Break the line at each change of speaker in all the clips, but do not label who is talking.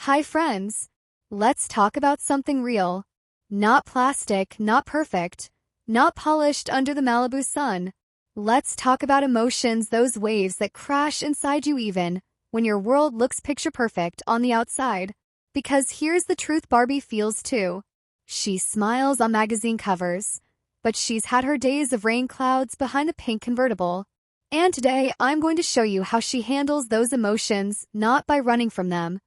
Hi friends! Let's talk about something real. Not plastic, not perfect, not polished under the Malibu sun. Let's talk about emotions, those waves that crash inside you even when your world looks picture perfect on the outside. Because here's the truth, Barbie feels too. She smiles on magazine covers, but she's had her days of rain clouds behind a pink convertible. And today, I'm going to show you how she handles those emotions, not by running from them,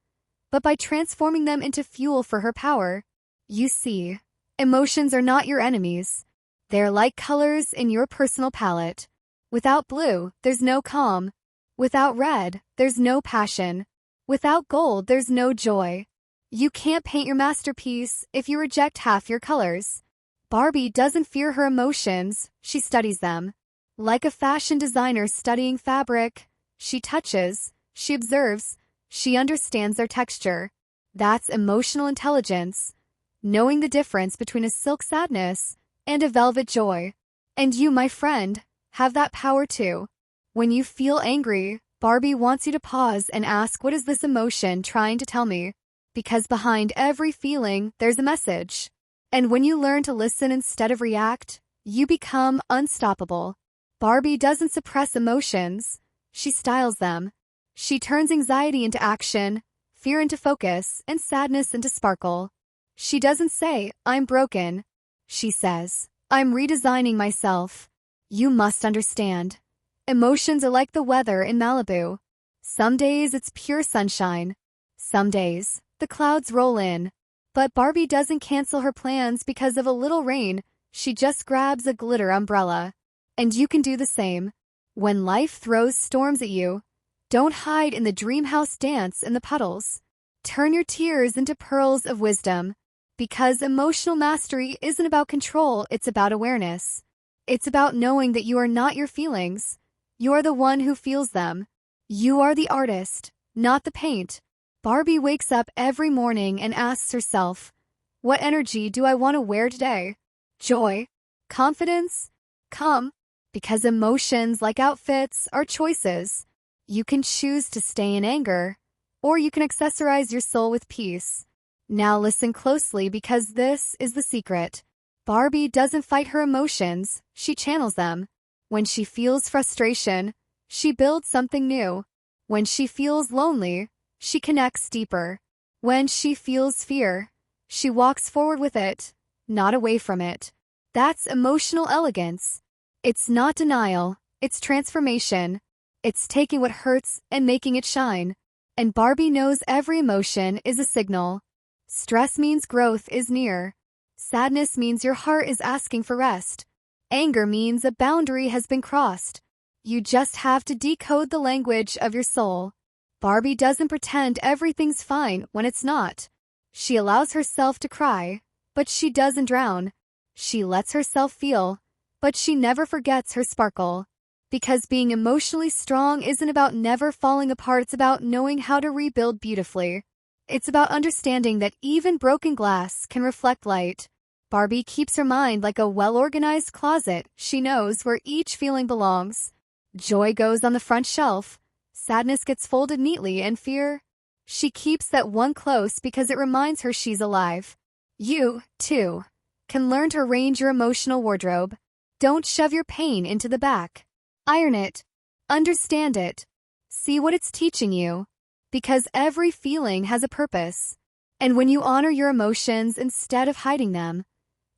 but by transforming them into fuel for her power. You see, emotions are not your enemies. They're like colors in your personal palette. Without blue, there's no calm. Without red, there's no passion. Without gold, there's no joy. You can't paint your masterpiece if you reject half your colors. Barbie doesn't fear her emotions, she studies them. Like a fashion designer studying fabric, she touches, she observes, she understands their texture. That's emotional intelligence, knowing the difference between a silk sadness and a velvet joy. And you, my friend, have that power too. When you feel angry, Barbie wants you to pause and ask, what is this emotion trying to tell me? Because behind every feeling, there's a message. And when you learn to listen instead of react, you become unstoppable. Barbie doesn't suppress emotions, she styles them. She turns anxiety into action, fear into focus, and sadness into sparkle. She doesn't say, I'm broken. She says, I'm redesigning myself. You must understand. Emotions are like the weather in Malibu. Some days it's pure sunshine. Some days, the clouds roll in. But Barbie doesn't cancel her plans because of a little rain, she just grabs a glitter umbrella. And you can do the same. When life throws storms at you, don't hide in the dream house, dance in the puddles. Turn your tears into pearls of wisdom. Because emotional mastery isn't about control, it's about awareness. It's about knowing that you are not your feelings. You are the one who feels them. You are the artist, not the paint. Barbie wakes up every morning and asks herself, what energy do I want to wear today? Joy? Confidence? Calm? Because emotions, like outfits, are choices. You can choose to stay in anger, or you can accessorize your soul with peace. Now listen closely, because this is the secret. Barbie doesn't fight her emotions, she channels them. When she feels frustration, she builds something new. When she feels lonely, she connects deeper. When she feels fear, she walks forward with it, not away from it. That's emotional elegance. It's not denial, it's transformation. It's taking what hurts and making it shine. And Barbie knows every emotion is a signal. Stress means growth is near. Sadness means your heart is asking for rest. Anger means a boundary has been crossed. You just have to decode the language of your soul. Barbie doesn't pretend everything's fine when it's not. She allows herself to cry, but she doesn't drown. She lets herself feel, but she never forgets her sparkle. Because being emotionally strong isn't about never falling apart, it's about knowing how to rebuild beautifully. It's about understanding that even broken glass can reflect light. Barbie keeps her mind like a well-organized closet. She knows where each feeling belongs. Joy goes on the front shelf. Sadness gets folded neatly, and fear, she keeps that one close because it reminds her she's alive. You, too, can learn to arrange your emotional wardrobe. Don't shove your pain into the back. Iron it. Understand it. See what it's teaching you. Because every feeling has a purpose. And when you honor your emotions instead of hiding them,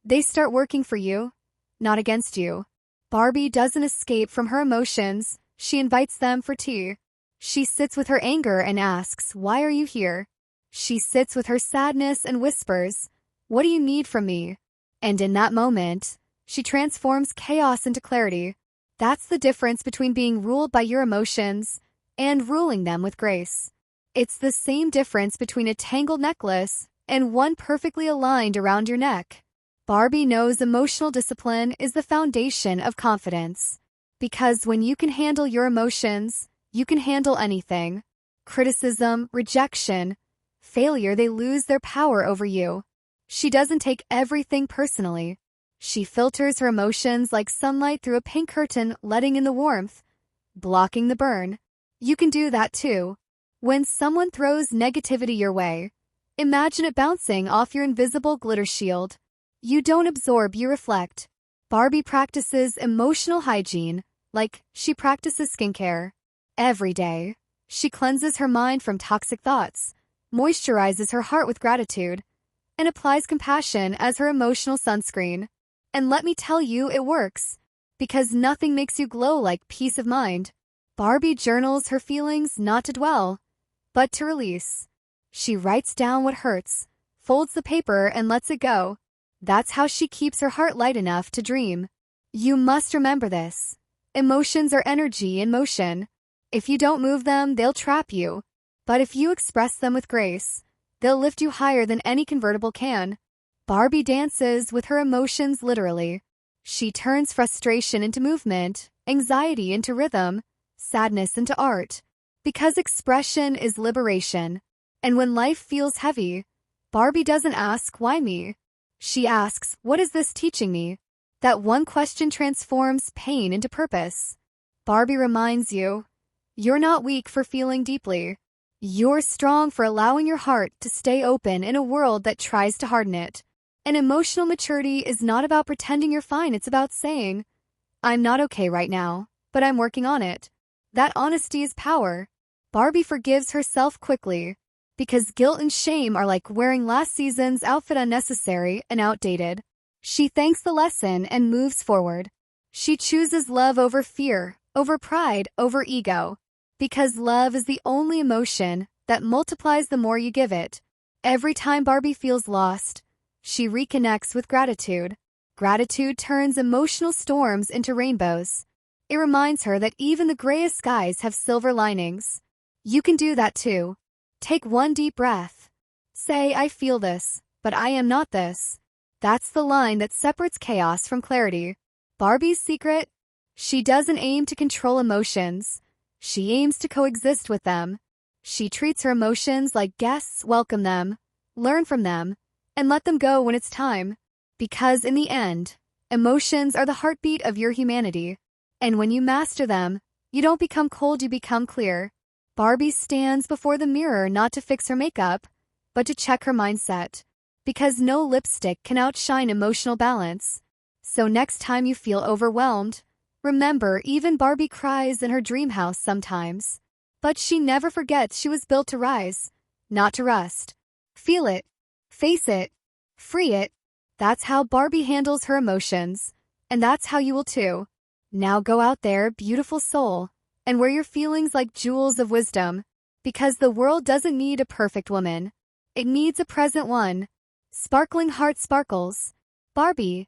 they start working for you, not against you. Barbie doesn't escape from her emotions, she invites them for tea. She sits with her anger and asks, why are you here? She sits with her sadness and whispers, what do you need from me? And in that moment, she transforms chaos into clarity. That's the difference between being ruled by your emotions and ruling them with grace. It's the same difference between a tangled necklace and one perfectly aligned around your neck. Barbie knows emotional discipline is the foundation of confidence. Because when you can handle your emotions, you can handle anything. Criticism, rejection, failure, they lose their power over you. She doesn't take everything personally. She filters her emotions like sunlight through a pink curtain, letting in the warmth, blocking the burn. You can do that too. When someone throws negativity your way, imagine it bouncing off your invisible glitter shield. You don't absorb, you reflect. Barbie practices emotional hygiene, like she practices skincare. Every day, she cleanses her mind from toxic thoughts, moisturizes her heart with gratitude, and applies compassion as her emotional sunscreen. And let me tell you, it works. Because nothing makes you glow like peace of mind. Barbie journals her feelings not to dwell, but to release. She writes down what hurts, folds the paper, and lets it go. That's how she keeps her heart light enough to dream. You must remember this. Emotions are energy in motion. If you don't move them, they'll trap you. But if you express them with grace, they'll lift you higher than any convertible can. Barbie dances with her emotions literally. She turns frustration into movement, anxiety into rhythm, sadness into art. Because expression is liberation. And when life feels heavy, Barbie doesn't ask, why me? She asks, what is this teaching me? That one question transforms pain into purpose. Barbie reminds you, you're not weak for feeling deeply. You're strong for allowing your heart to stay open in a world that tries to harden it. And emotional maturity is not about pretending you're fine, it's about saying, I'm not okay right now, but I'm working on it. That honesty is power. Barbie forgives herself quickly, because guilt and shame are like wearing last season's outfit, unnecessary and outdated. She thanks the lesson and moves forward. She chooses love over fear, over pride, over ego. Because love is the only emotion that multiplies the more you give it. Every time Barbie feels lost, she reconnects with gratitude. Gratitude turns emotional storms into rainbows. It reminds her that even the grayest skies have silver linings. You can do that too. Take one deep breath. Say, I feel this, but I am not this. That's the line that separates chaos from clarity. Barbie's secret? She doesn't aim to control emotions. She aims to coexist with them. She treats her emotions like guests, welcome them, learn from them, and let them go when it's time. Because in the end, emotions are the heartbeat of your humanity. And when you master them, you don't become cold, you become clear. Barbie stands before the mirror not to fix her makeup, but to check her mindset. Because no lipstick can outshine emotional balance. So next time you feel overwhelmed, remember, even Barbie cries in her dream house sometimes. But she never forgets she was built to rise, not to rust. Feel it. Face it. Free it. That's how Barbie handles her emotions. And that's how you will too. Now go out there, beautiful soul, and wear your feelings like jewels of wisdom. Because the world doesn't need a perfect woman. It needs a present one. Sparkling heart sparkles. Barbie.